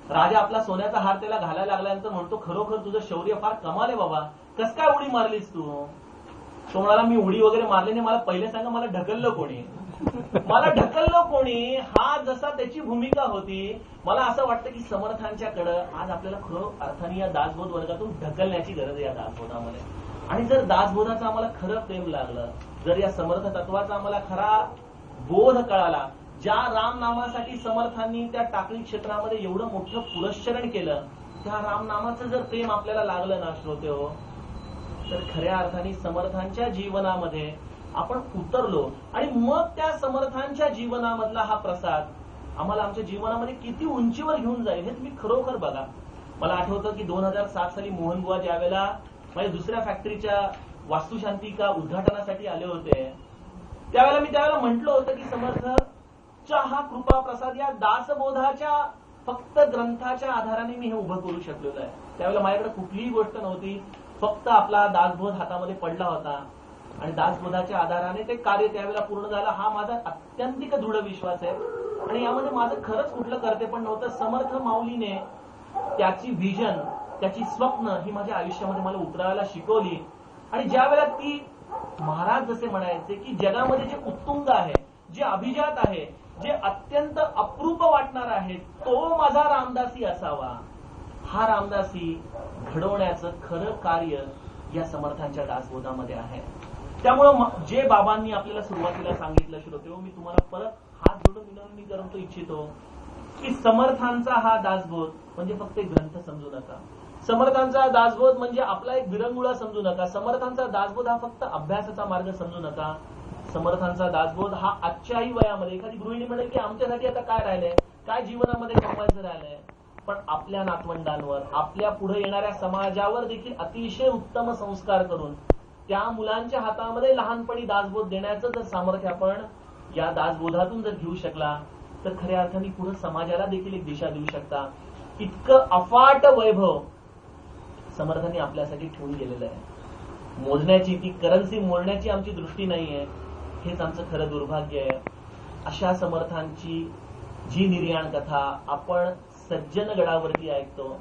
Speaker 1: राजा आपला सोन्याचा हार त्याला घालायला लागल्यानंतर म्हणतो, खरोखर तुझं शौर्य फार कमाल आहे बाबा, कस काय उडी मारलीस तू? तो म्हणाला, मी उडी वगैरे मारली नाही, मला पहिले सांगा मला ढकललं कोणी? मला ढकललं कोणी? हा जसा त्याची भूमिका होती. मला असं वाटतं की समर्थांच्याकडं आज आपल्याला खरं अर्थाने या दासबोध वर्गातून ढकलण्याची गरज आहे या दासबोधामध्ये. आणि जर दासबोधाचं आम्हाला खरं प्रेम लागलं, जर या समर्थ तत्वाचा आम्हाला खरा बोध कळाला, ज्या राम नामासाठी समर्थांनी त्या टाकळी क्षेत्रामध्ये एवढं मोठं पुरस्चरण केलं, त्या राम नामाचं जर प्रेम आपल्याला लागलं ना श्रोते हो, तर खऱ्या अर्थाने समर्थांच्या जीवनामध्ये आपण उतरलो. आणि मग त्या समर्थांच्या जीवनामधला हा प्रसाद आम्हाला आमच्या जीवनामध्ये किती उंचीवर घेऊन जाईल हे तुम्ही खरोखर बघा. मला आठवतं की 2007 साली मोहन बुवा ज्या वेळेला माझ्या दुसऱ्या फॅक्टरीच्या वास्तुशांतिका उद्घाटनासाठी आले होते, त्यावेळेला मी म्हटलं होतं की समर्थच्या हा कृपा प्रसाद या दासबोधाच्या फक्त ग्रंथाच्या आधाराने मी हे उभं करू शकलेलो आहे. त्यावेळेला माझ्याकडे कुठलीही गोष्ट नव्हती, फक्त आपला दासबोध हातामध्ये पडला होता आणि दासबोधाच्या आधाराने ते कार्य त्यावेळेला पूर्ण झालं. हा माझा अत्यंतिक दृढ विश्वास आहे. आणि यामध्ये माझं खरंच कुठलं करते पण नव्हतं. समर्थ माऊलीने त्याची व्हिजन, त्याची स्वप्न ही माझ्या आयुष्यामध्ये मला उतरायला शिकवली. आणि ज्या वेळेला ती महाराज जसे म्हणायचे की जगामध्ये जे उत्तुंग आहे, जे अभिजात आहे, जे अत्यंत अप्रूप वाटणार आहे, तो माझा रामदासी असावा. हा रामदासी घडवण्याचं खरं कार्य या समर्थांच्या दासबोधामध्ये आहे. त्यामुळं जे बाबांनी आपल्याला सुरुवातीला सांगितलं श्रोतेहो, मी तुम्हाला परत हात जोडून विनंती करू इच्छितो की समर्थांचा हा दासबोध म्हणजे फक्त एक ग्रंथ समजू नका. समर्थांचा दासबोध म्हणजे आपला एक विरंगुळा समजू नका. समर्थांचा दासबोध हा फक्त अभ्यासाचा मार्ग समजू नका. समर्थांचा दासबोध हा आजच्याही वयामध्ये एखादी गृहिणी म्हणेल की आमच्यासाठी आता काय राहिलंय, काय जीवनामध्ये कमवायचं राहिलंय, पण आपल्या नातवंडांवर, आपल्या पुढे येणाऱ्या समाजावर देखील अतिशय उत्तम संस्कार करून त्या मुलांच्या हातामध्ये लहानपणी दासबोध देण्याचं जर सामर्थ्य आपण या दासबोधातून जर घेऊ शकला तर खऱ्या अर्थाने पुढे समाजाला देखील एक दिशा देऊ शकता. इतकं अफाट वैभव समर्थांनी आपल्यासाठी ठेवून गेलेलं आहे. मोजण्याची, ती करन्सी मोजण्याची आमची दृष्टी नाहीये, हेच आमचं खरं दुर्भाग्य आहे. अशा समर्थांची जी निर्याण कथा आपण सज्जनगडावरती ऐकतो,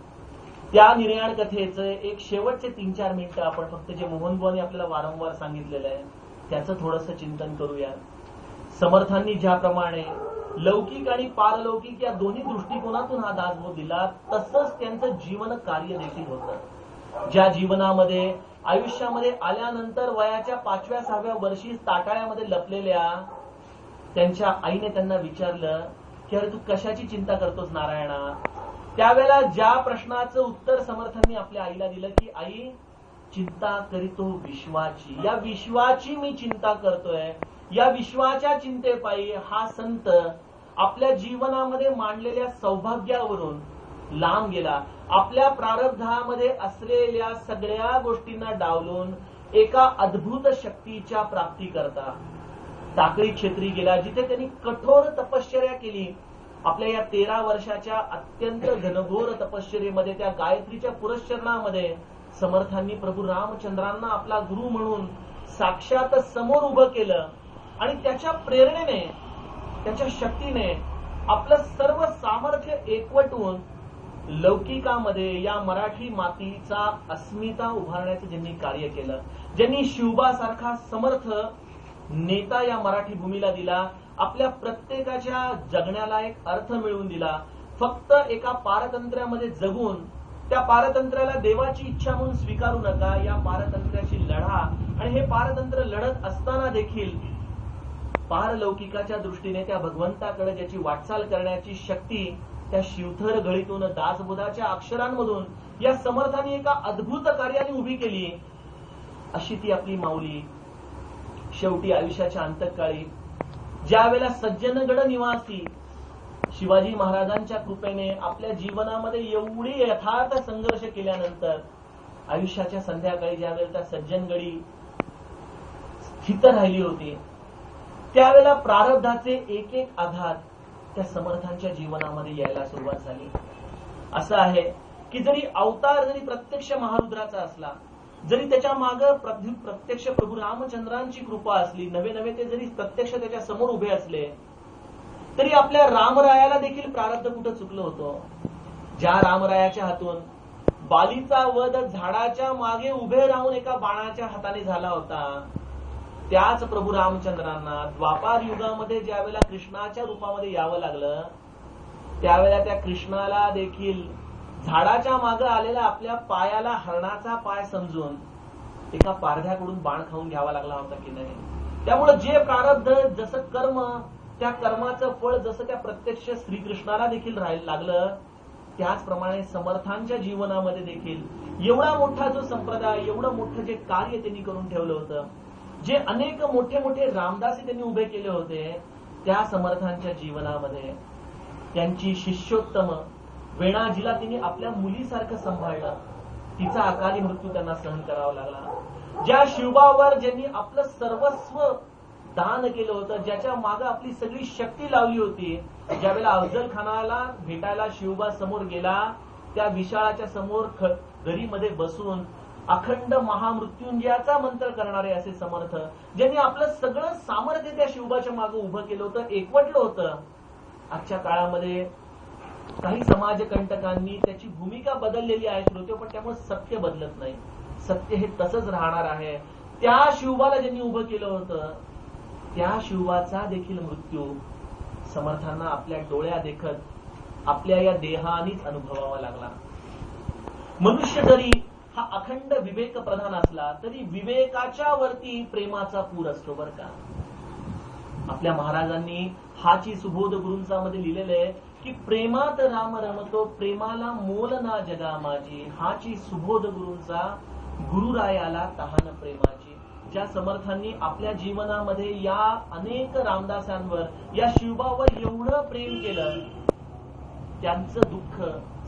Speaker 1: त्या निर्याण कथेचं एक शेवटचे 3-4 मिनिटं आपण फक्त जे मोहनबुवांनी आपल्याला वारंवार सांगितलेलं आहे त्याचं थोडंसं चिंतन करूया. समर्थांनी ज्याप्रमाणे लौकिक आणि पारलौकिक या दोन्ही दृष्टिकोनातून हा दासबोध दिला, तसंच त्यांचं जीवन कार्य देखील होतं. ज्या जीवनामध्ये आयुष्यामध्ये आल्यानंतर वयाच्या 5व्या-6व्या वर्षी ताटाळ्यामध्ये लपलेल्या त्यांच्या आईने त्यांना विचारलं की अरे तू कशाची चिंता करतोस नारायणा? त्यावेळेला ज्या प्रश्नाचं उत्तर समर्थांनी आपल्या आईला दिलं की आई, चिंता करीतो विश्वाची, या विश्वाची मी चिंता करतोय. या विश्वाच्या चिंतेपायी हा संत आपल्या जीवनामध्ये मांडलेल्या सौभाग्यावरून लांब गेला. आपल्या प्रारब्धामध्ये असलेल्या सगळ्या गोष्टींना डावलून एका अद्भुत शक्तीच्या प्राप्ती करता टाकळी क्षेत्री गेला, जिथे त्यांनी कठोर तपश्चर्या केली. आपल्या या 13 वर्षाच्या अत्यंत घनघोर तपश्चर्येमध्ये, त्या गायत्रीच्या पुरस्चरणामध्ये समर्थांनी प्रभू रामचंद्रांना आपला गुरु म्हणून साक्षात समोर उभं केलं. आणि त्याच्या प्रेरणेने, त्याच्या शक्तीने आपलं सर्व सामर्थ्य एकवटून लौकिकामध्ये या मराठी मातीचा अस्मिता उभारण्याचं ज्यांनी कार्य केलं, ज्यांनी शिवबासारखा समर्थ नेता या मराठी भूमीला दिला, आपल्या प्रत्येकाच्या जगण्याला एक अर्थ मिळवून दिला. फक्त एका पारतंत्र्यामध्ये जगून त्या पारतंत्र्याला देवाची इच्छा म्हणून स्वीकारू नका. या पारतंत्र्याची लढा, आणि हे पारतंत्र्य लढत असताना देखील पारलौकिकाच्या दृष्टीने त्या भगवंताकडे ज्याची वाटचाल करण्याची शक्ती त्या शिवथर गळीतून दासबोधाच्या अक्षरांमधून या समर्थांनी एका अद्भुत कार्याने उभी केली. अशी ती आपली माऊली शेवटी आयुष्याच्या अंतकाळी ज्या वेळेला सज्जनगड निवासी शिवाजी महाराजांच्या कृपेने आपल्या जीवनामध्ये एवढी यथार्थ संघर्ष केल्यानंतर आयुष्याच्या संध्याकाळी ज्या वेळेला त्या सज्जनगडी स्थित राहिली होती, त्यावेळेला प्रारब्धाचे एक एक आघात त्या समर्थांच्या जीवनामध्ये यायला सुरुवात झाली. असं आहे की जरी अवतार जरी प्रत्यक्ष महारुद्राचा असला, जरी त्याच्या मागे प्रत्यक्ष प्रभू रामचंद्रांची कृपा असली, नवे नवे ते जरी प्रत्यक्ष त्याच्या समोर उभे असले, तरी आपल्या रामरायाला देखील प्रारब्ध कुठं चुकलं होतं. ज्या रामरायाच्या हातून बालीचा वध झाडाच्या मागे उभे राहून एका बाणाच्या हाताने झाला होता, त्याच प्रभू रामचंद्रांना द्वापार युगामध्ये ज्यावेळेला कृष्णाच्या रूपामध्ये यावं लागलं, त्यावेळेला त्या कृष्णाला देखील झाडाच्या मागे आलेला आपल्या पायाला हरणाचा पाय समजून एका पारध्याकडून बाण खाऊन घ्यावा लागला होता की नाही. त्यामुळे जे प्रारब्ध, जसं कर्म, त्या कर्माचं फळ जसं त्या प्रत्यक्ष श्रीकृष्णाला देखील राहायला लागलं, त्याचप्रमाणे समर्थांच्या जीवनामध्ये देखील एवढा मोठा जो संप्रदाय, एवढं मोठं जे कार्य त्यांनी करून ठेवलं होतं, जे अनेक मोठे मोठे रामदासी त्यांनी उभे केले होते, त्या समर्थांच्या जीवनामध्ये त्यांची शिष्योत्तम वेणाजीला त्यांनी आपल्या मुलीसारखं सांभाळलं. तिचा अकाली मृत्यू त्यांना सहन करावा लागला. ज्या शिवबावर ज्यांनी आपलं सर्वस्व दान केलं होतं, ज्याच्या मागे आपली सगळी शक्ती लावली होती, ज्यावेळेला अफजल खानाला भेटायला शिवबा समोर गेला, त्या विशाळाच्या समोर दरीमध्ये बसून अखंड महामृत्युंजयाचा मंत्र करणारे असे समर्थ, ज्यांनी आपलं सगळं सामर्थ्य त्या शिवबाच्या मागे उभं केलं होतं, एकवटलं होतं. आजच्या काळामध्ये काही समाजकंटकांनी त्याची भूमिका बदललेली आहे श्रोते, पण त्यामुळे सत्य बदलत नाही. सत्य हे तसंच राहणार आहे. त्या शिवबाला ज्यांनी उभं केलं होतं, त्या शिवबाचा देखील मृत्यू समर्थांना आपल्या डोळ्या देखत आपल्या या देहानेच अनुभवावा लागला. मनुष्य जरी हा अखंड विवेक प्रधान असला तरी विवेकाच्या वरती प्रेमाचा पूर असतो बरं का. आपल्या महाराजांनी हाची सुबोध गुरूंचा मध्ये लिहिलेलं आहे की प्रेमात राम रमतो, प्रेमाला मोल ना जगा माझी, हाची सुबोध गुरूंचा, गुरुरायाला तहान प्रेमाची. ज्या समर्थांनी आपल्या जीवनामध्ये या अनेक रामदासांवर, या शिवबावर एवढं प्रेम केलं, त्यांचं दुःख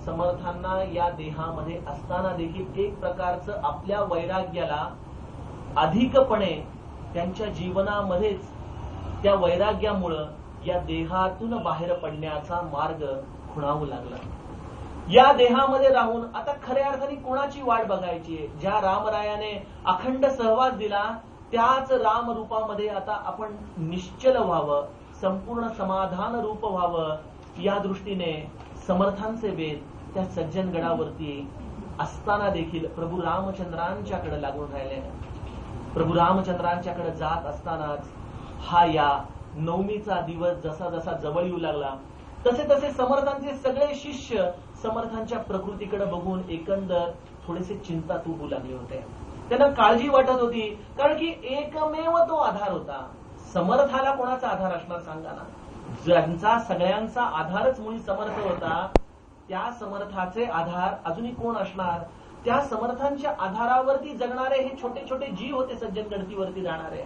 Speaker 1: समर्थांना या देहामध्ये असताना देखील एक प्रकारचं आपल्या वैराग्याला अधिकपणे त्यांच्या जीवनामध्येच त्या वैराग्यामुळं या देहातून बाहेर पडण्याचा मार्ग खुणावू लागला. या देहामध्ये राहून आता खऱ्या अर्थाने कोणाची वाट बघायची? ज्या रामरायाने अखंड सहवास दिला, त्याच राम रूपामध्ये आता आपण निश्चल व्हावं, संपूर्ण समाधान रूप व्हावं, या दृष्टीने समर्थांचे वेध त्या सज्जनगडावरती असताना देखील प्रभू रामचंद्रांच्याकडे लागून राहिले. प्रभू रामचंद्रांच्याकडे जात असतानाच हा या नवमीचा दिवस जसा जसा जवळ येऊ लागला, तसे तसे समर्थांचे सगळे शिष्य समर्थांच्या प्रकृतीकडे बघून एकंदर थोडेसे चिंतातूर होऊ लागले होते. त्यांना काळजी वाटत होती, कारण की एकमेव तो आधार होता. समर्थाला कोणाचा आधार असणार सांगा ना? ज्यांचा सगळ्यांचा आधारच मुळी समर्थ होता, त्या समर्थाचे आधार अजूनही कोण असणार? त्या समर्थांच्या आधारावरती जगणारे हे छोटे छोटे जीव होते सज्जन गडतीवरती जाणारे.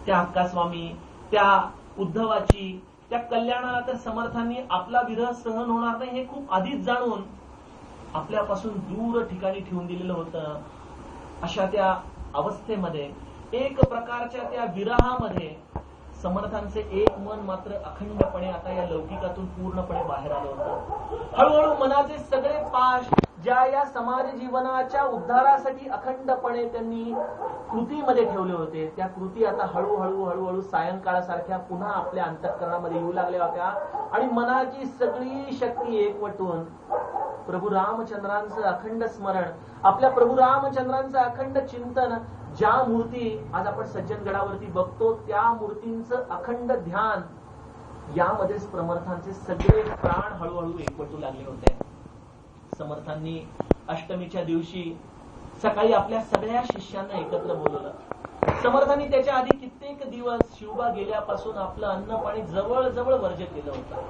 Speaker 1: त्या हक्कास्वामी, त्या उद्धवाची, त्या कल्याणाला तर समर्थांनी आपला विरह सहन होणार नाही हे खूप आधीच जाणून आपल्यापासून दूर ठिकाणी ठेवून दिलेलं होतं. अशा त्या अवस्थेमध्ये, एक प्रकारच्या त्या विरहामध्ये समर्थांचे एक मन मात्र अखंडपणे आता या लौकिकातून पूर्णपणे बाहेर आलं होतं. हळूहळू मनाचे सगळे पाश ज्या या समाज जीवनाच्या उद्धारासाठी अखंडपणे त्यांनी कृतीमध्ये ठेवले होते, त्या कृती आता हळूहळू हळूहळू सायंकाळासारख्या पुन्हा आपल्या अंतःकरणामध्ये येऊ लागल्या होत्या. आणि मनाची सगळी शक्ती एकवटून प्रभू रामचंद्रांचं अखंड स्मरण, आपल्या प्रभू रामचंद्रांचं अखंड चिंतन, ज्या मूर्ती आज आपण सज्जनगडावरती बघतो त्या मूर्तींचं अखंड ध्यान, यामध्ये समर्थांचे सगळे प्राण हळूहळू एकवटू लागले होते. समर्थांनी अष्टमीच्या दिवशी सकाळी आपल्या सगळ्या शिष्यांना एकत्र बोलवलं. समर्थांनी त्याच्या आधी कित्येक दिवस शिवबा गेल्यापासून आपलं अन्न पाणी जवळजवळ वर्ज्य केलं होतं.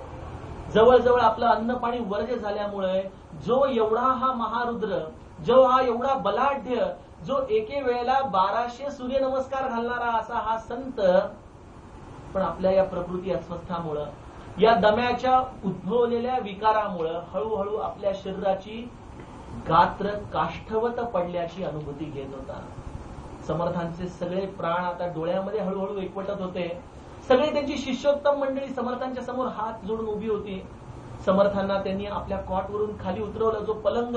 Speaker 1: जवळजवळ आपलं अन्न पाणी वर्ज्य झाल्यामुळे जो एवढा हा महारुद्र, जो हा एवढा बलाढ्य, जो एके वेळेला 1200 सूर्यनमस्कार घालणारा असा हा संत, पण आपल्या या प्रकृती अस्वस्थामुळं, या दम्याच्या उद्भवलेल्या विकारामुळं हळूहळू आपल्या शरीराची गात्र काष्ठवत पडल्याची अनुभूती घेत होता. समर्थांचे सगळे प्राण आता डोळ्यामध्ये हळूहळू एकवटत होते. सगळे त्यांची शिष्योत्तम मंडळी समर्थांच्या समोर हात जोडून उभी होती. समर्थांना त्यांनी आपल्या कॉटवरून खाली उतरवलं. जो पलंग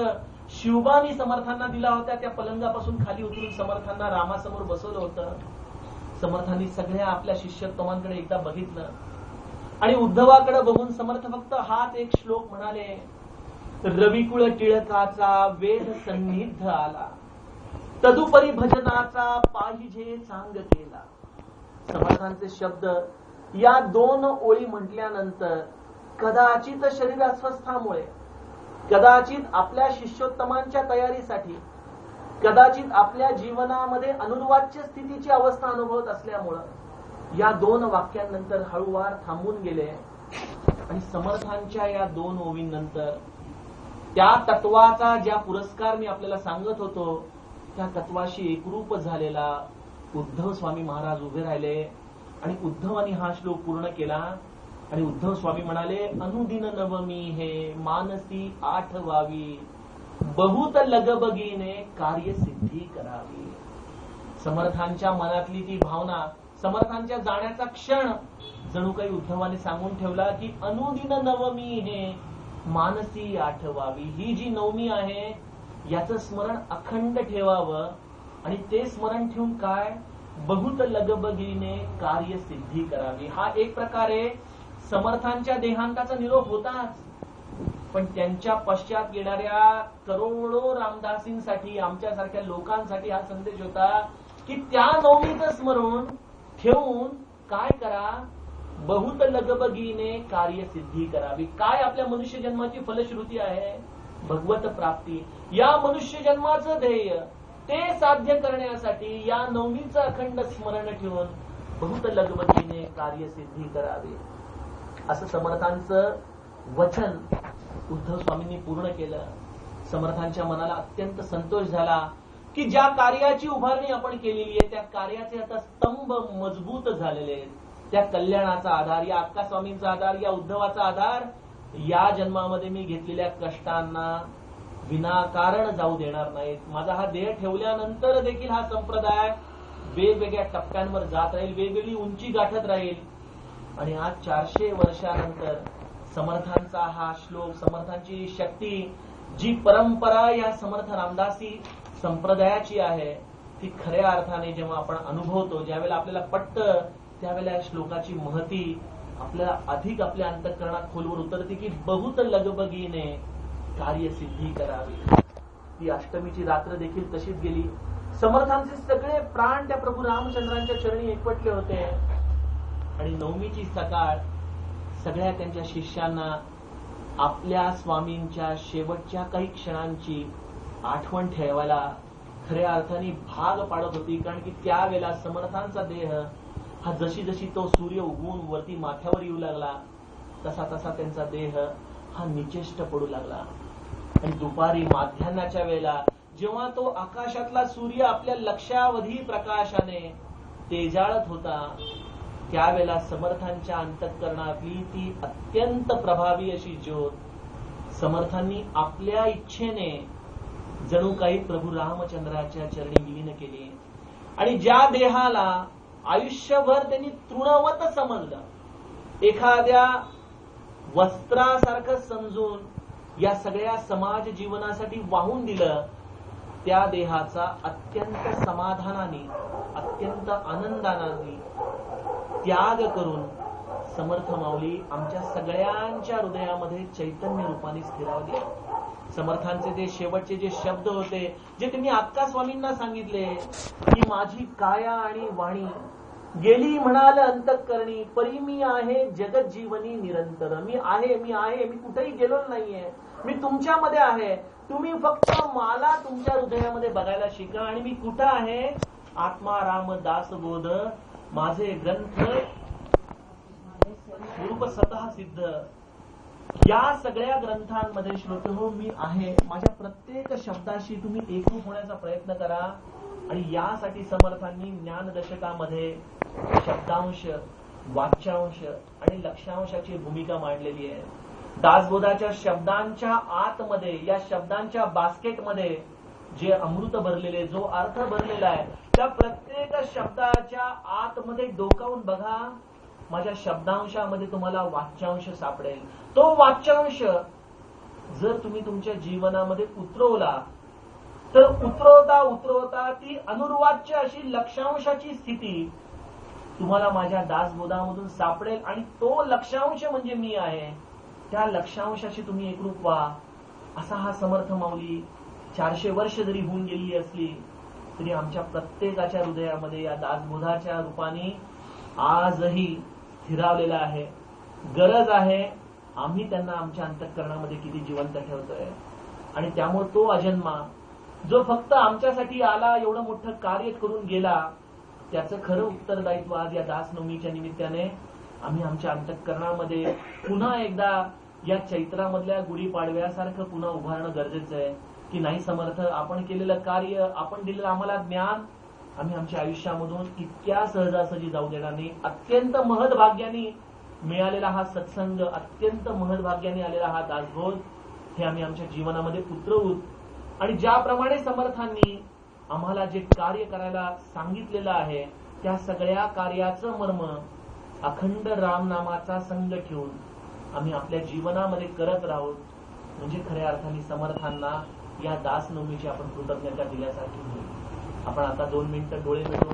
Speaker 1: शिवबानी समर्थांना दिला होता त्या पलंगापासून खाली उतरून समर्थांना रामासमोर बसवलं होतं. समर्थांनी सगळ्या आपल्या शिष्योत्तमांकडे एकदा बघितलं आणि उद्धवाकडे बघून समर्थ फक्त हाच एक श्लोक म्हणाले, रविकुळ टिळकाचा वेद सन्निध आला, तदुपरी भजनाचा पाहिजे चांग केला. समर्थांचे शब्द या 2 ओळी म्हटल्यानंतर कदाचित शरीर अस्वस्थामुळे, कदाचित आपल्या शिष्योत्तमांच्या तयारीसाठी, कदाचित आपल्या जीवनामध्ये अनुर्वाच्य स्थितीची अवस्था अनुभवत असल्यामुळं या 2 वाक्यांनंतर हळूवार थांबून गेले. आणि समर्थांच्या या 2 ओवींनंतर त्या तत्वाचा ज्या पुरस्कार मी आपल्याला सांगत होतो त्या तत्वाशी एकरूप झालेला उद्धव स्वामी महाराज उभे राहिले आणि उद्धवानी हा श्लोक पूर्ण केला. आणि उद्धव स्वामी म्हणाले, अनुदिन नवमी हे मानसी आठवावी, बहुत लगबगीने कार्यसिद्धी करावी. समर्थांच्या मनातली ती भावना, समर्थांच्या जाण्याचा क्षण जणू काही उद्धवाने सांगून ठेवला की अनुदिन नवमी हे मानसी आठवावी. ही जी नवमी आहे याचं स्मरण अखंड ठेवावं. आणि ते स्मरण ठेवून काय, बहुत लगबगीने कार्यसिद्धी करावी. हा एक प्रकारे समर्थांच्या देहांताचा निरोप होताच, पण त्यांच्या पश्चात येणाऱ्या करोडो रामदासींसाठी, आमच्यासारख्या लोकांसाठी हा संदेश होता की त्या नवमीचं स्मरण ठेवून काय करा, बहुत लगबगीने कार्यसिद्धी करावी. काय आपल्या मनुष्य जन्माची फलश्रुती आहे, भगवत प्राप्ती. या मनुष्य जन्माचं ध्येय ते साध्य करण्यासाठी या नवमीचं अखंड स्मरण ठेवून बहुत लगबगीने कार्यसिद्धी करावी, असं समर्थांचं वचन उद्धव स्वामींनी पूर्ण केलं. समर्थांच्या मनाला अत्यंत संतोष झाला की ज्या कार्याची उभारणी आपण केलेली आहे त्या कार्याचे आता स्तंभ मजबूत झालेले आहेत. त्या कल्याणाचा आधार, या अक्का स्वामींचा आधार, या उद्धवाचा आधार या जन्मामध्ये मी घेतलेल्या कष्टांना विनाकारण जाऊ देणार नाहीत. माझा हा देह ठेवल्यानंतर देखील हा संप्रदाय वेगवेगळ्या टप्प्यांवर जात राहील, वेगवेगळी उंची गाठत राहील. आणि आज 400 वर्षानंतर समर्थांचा हा श्लोक, समर्थांची शक्ती, जी परंपरा या समर्थ रामदासी संप्रदायाची आहे ती खऱ्या अर्थाने जेव्हा आपण अनुभवतो, ज्यावेळेला आपल्याला पटतं, त्यावेळेला या श्लोकाची महती आपल्याला अधिक आपल्या अंतःकरणात खोलवर उतरते की बहुत लगबगीने कार्यसिद्धी करावी. ती अष्टमीची रात्र देखील तशीच गेली. समर्थांचे सगळे प्राण त्या प्रभू रामचंद्रांच्या चरणी एकवटले होते. आणि नवमीची सकाळ सगळ्या त्यांच्या शिष्यांना आपल्या स्वामींच्या शेवटच्या काही क्षणांची आठवण ठेवायला खऱ्या अर्थाने भाग पाडत होती. कारण की त्यावेळेला समर्थांचा देह हा जशी जशी तो सूर्य उगवून वरती माथ्यावर येऊ लागला तसा तसा त्यांचा देह हा निचेष्ट पडू लागला. आणि दुपारी माध्यान्हाच्या वेळेला जेव्हा तो आकाशातला सूर्य आपल्या लक्षावधी प्रकाशाने तेजाळत होता त्यावेळेला समर्थांच्या अंतःकरणातली ती अत्यंत प्रभावी अशी ज्योत समर्थांनी आपल्या इच्छेने जणू काही प्रभू रामचंद्राच्या चरणी विलीन केली. आणि ज्या देहाला आयुष्यभर त्यांनी तृणवत समजलं, एखाद्या वस्त्रासारखं समजून या सगळ्या समाज जीवनासाठी वाहून दिलं, त्या देहाचा अत्यंत समाधानाने, अत्यंत आनंदाने त्याग करून समर्थ माऊली आमच्या सगळ्यांच्या हृदयामध्ये चैतन्य रूपाने स्थिरावले. समर्थांचे ते शेवटचे जे शब्द होते जे त्यांनी अक्का स्वामींना सांगितले की माझी काया आणि वाणी गेली म्हणाल अंतःकरणी, परी मी आहे जगत जीवनी निरंतर. मी आहे, मी आहे, मी कुठेही गेलो नाहीये, मी तुमच्यामध्ये आहे. तुम्ही फक्त मला तुमच्या हृदयामध्ये बघायला शिका. आणि मी कुठं आहे, आत्मा राम दास बोध, माझे ग्रंथ स्वरूप स्वतः सिद्ध. या सगळ्या ग्रंथांमध्ये श्रोतेहो मी आहे. माझ्या प्रत्येक शब्दाशी तुम्ही एकरूप होण्याचा प्रयत्न करा. आणि यासाठी समर्थांनी ज्ञानदशकामध्ये शब्दांश, वाच्यांश आणि लक्षांशाची भूमिका मांडलेली आहे. दासबोधाच्या शब्दांच्या आतमध्ये, या शब्दांच्या बास्केटमध्ये जे अमृत भरलेले, जो अर्थ भरलेला आहे, त्या प्रत्येक शब्दाच्या आतमध्ये डोकावून बघा. माझ्या शब्दांशामध्ये तुम्हाला वाच्यांश सापडेल. तो वाच्यांश जर तुम्ही तुमच्या जीवनामध्ये उतरवला तर उतरवता उतरवता ती अनुर्वाच्य अशी लक्षांशाची स्थिती तुम्हाला माझ्या दासबोधामधून सापडेल. आणि तो लक्षांश म्हणजे मी आहे. त्या लक्षांशाशी तुम्ही एकरूप व्हा. असा हा समर्थ माऊली 400 वर्ष जरी होऊन गेलेली असली तरी आमच्या प्रत्येकाच्या हृदयामध्ये या दासबोधाच्या रूपाने आजही स्थिरावलेला आहे. गरज आहे आम्ही त्यांना आमच्या अंतःकरणामध्ये किती जिवंत ठेवतोय. आणि त्यामुळे तो अजन्मा जो फक्त आमच्यासाठी आला, एवढं मोठं कार्य करून गेला, त्याचं खरं उत्तरदायित्व आज या दासनवमीच्या निमित्ताने आम्ही आमच्या अंतःकरणामध्ये पुन्हा एकदा या चैत्रामधल्या गुढीपाडव्यासारखं पुन्हा उभारणं गरजेचं आहे की नाही समर्थ, आपण केलेलं कार्य, आपण दिलेलं आम्हाला ज्ञान आम्ही आमच्या आयुष्यामधून इतक्या सहजासहजी जाऊ देणार नाही. अत्यंत महद्भाग्याने मिळालेला हा सत्संग, अत्यंत महद्भाग्याने आलेला हा दासबोध हे आम्ही आमच्या जीवनामध्ये उतरवू. आणि ज्याप्रमाणे समर्थांनी आम्हाला जे कार्य करायला सांगितलेलं आहे त्या सगळ्या कार्याचं मर्म अखंड रामनामाचा संग ठेवून आम्ही आपल्या जीवनामध्ये करत राहूत. म्हणजे खऱ्या अर्थाने समर्थांना या दासनवमीची आपण कृतज्ञता दिल्यासारखी होईल. आपण आता 2 मिनिटं डोळे मिटून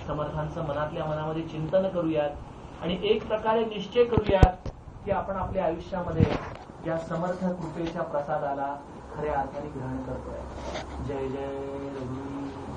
Speaker 1: समर्थांचं मनातल्या मनामध्ये चिंतन करूयात आणि एक प्रकारे निश्चय करूयात की आपण आपल्या आयुष्यामध्ये या समर्थ कृपेच्या प्रसादाला खऱ्या अर्थाने ग्रहण करतोय. जय जय रघुवीर.